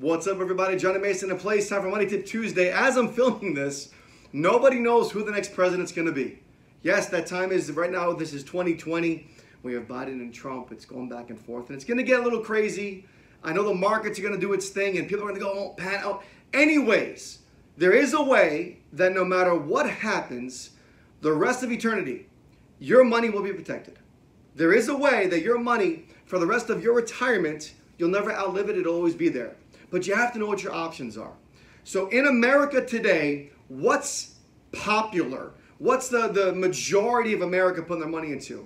What's up, everybody? Johnny Mason in place. Time for Money Tip Tuesday. As I'm filming this, nobody knows who the next president's going to be. Yes, that time is right now. This is 2020. We have Biden and Trump. It's going back and forth, and it's going to get a little crazy. I know the markets are going to do its thing, and people are going to go, oh, pan out. Anyways, there is a way that no matter what happens, the rest of eternity, your money will be protected. There is a way that your money, for the rest of your retirement, you'll never outlive it. It'll always be there. But you have to know what your options are. So in America today, what's popular? What's the majority of America putting their money into?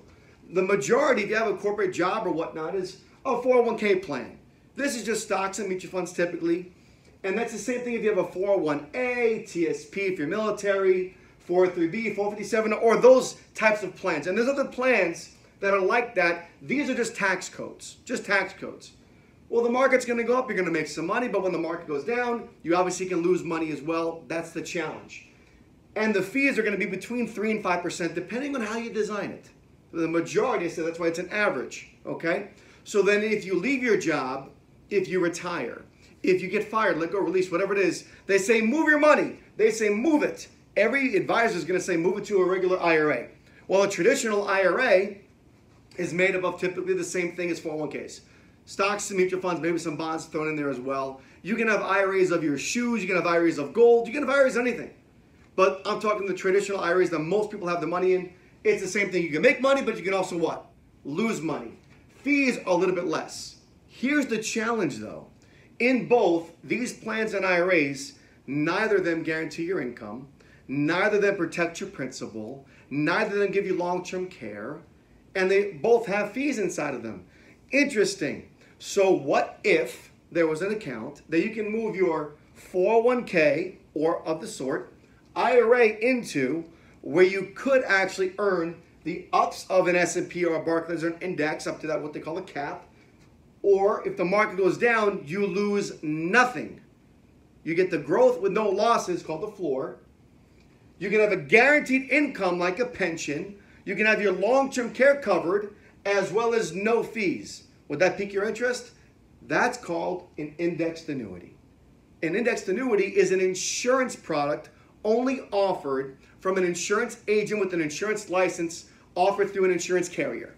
The majority, if you have a corporate job or whatnot, is a 401k plan. This is just stocks and mutual funds typically. And that's the same thing if you have a 401a, TSP if you're military, 403b, 457, or those types of plans. And there's other plans that are like that. These are just tax codes, Well, the market's going to go up, you're going to make some money, but when the market goes down, you obviously can lose money as well. That's the challenge. And the fees are going to be between 3 and 5%, depending on how you design it. The majority, so that's why it's an average, okay? So then if you leave your job, if you retire, if you get fired, let go, release, whatever it is, they say move your money. They say move it. Every advisor is going to say move it to a regular IRA. Well, a traditional IRA is made up of typically the same thing as 401ks. Stocks and mutual funds, maybe some bonds thrown in there as well. You can have IRAs of your shoes, you can have IRAs of gold, you can have IRAs of anything. But I'm talking the traditional IRAs that most people have the money in. It's the same thing. You can make money, but you can also what? Lose money. Fees are a little bit less. Here's the challenge though. In both these plans and IRAs, neither of them guarantee your income, neither of them protect your principal, neither of them give you long-term care, and they both have fees inside of them. Interesting. So what if there was an account that you can move your 401k or of the sort IRA into where you could actually earn the ups of an S&P or a Barclays or an index up to that what they call a cap, or if the market goes down, you lose nothing. You get the growth with no losses called the floor. You can have a guaranteed income like a pension. You can have your long-term care covered as well as no fees. Would that pique your interest? That's called an indexed annuity. An indexed annuity is an insurance product only offered from an insurance agent with an insurance license offered through an insurance carrier.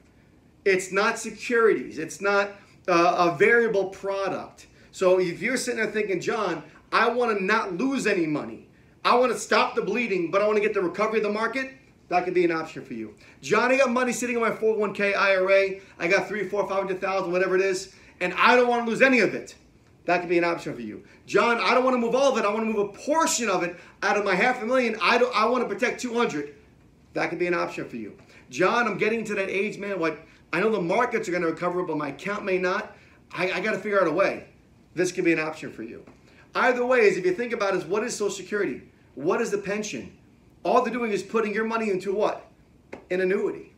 It's not securities. It's not a variable product. So if you're sitting there thinking, John, I want to not lose any money. I want to stop the bleeding, but I want to get the recovery of the market. That could be an option for you. John, I got money sitting in my 401k IRA. I got 300, 400, 500,000, whatever it is, and I don't want to lose any of it. That could be an option for you. John, I don't want to move all of it. I want to move a portion of it out of my $500,000. I want to protect 200. That could be an option for you. John, I'm getting to that age, man. I know the markets are going to recover, but my account may not. I got to figure out a way. This could be an option for you. Either way, if you think about it, what is Social Security? What is the pension? All they're doing is putting your money into what? An annuity.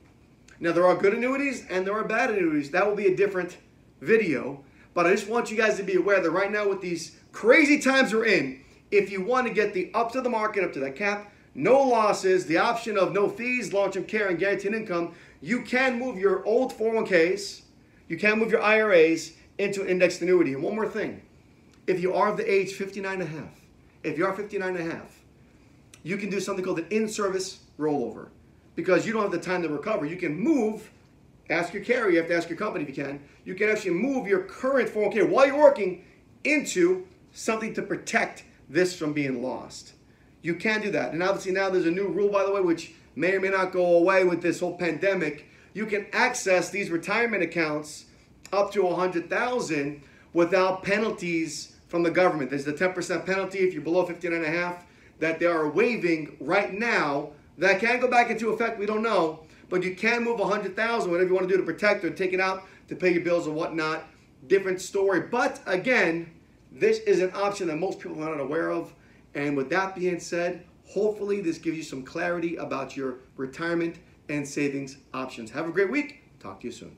Now, there are good annuities and there are bad annuities. That will be a different video. But I just want you guys to be aware that right now with these crazy times we're in, if you want to get the up to the market, up to that cap, no losses, the option of no fees, long-term care, and guaranteed income, you can move your old 401ks, you can move your IRAs into an indexed annuity. And one more thing, if you are of the age 59 and a half, if you are 59 and a half, you can do something called an in-service rollover because you don't have the time to recover. You can move, ask your carrier, you have to ask your company if you can. You can actually move your current 401k while you're working into something to protect this from being lost. You can do that. And obviously now there's a new rule, by the way, which may or may not go away with this whole pandemic. You can access these retirement accounts up to $100,000 without penalties from the government. There's the 10% penalty if you're below 59 and a half that they are waiving right now. That can go back into effect, we don't know. But you can move $100,000, whatever you want to do to protect or take it out to pay your bills or whatnot. Different story. But again, this is an option that most people are not aware of. And with that being said, hopefully this gives you some clarity about your retirement and savings options. Have a great week. Talk to you soon.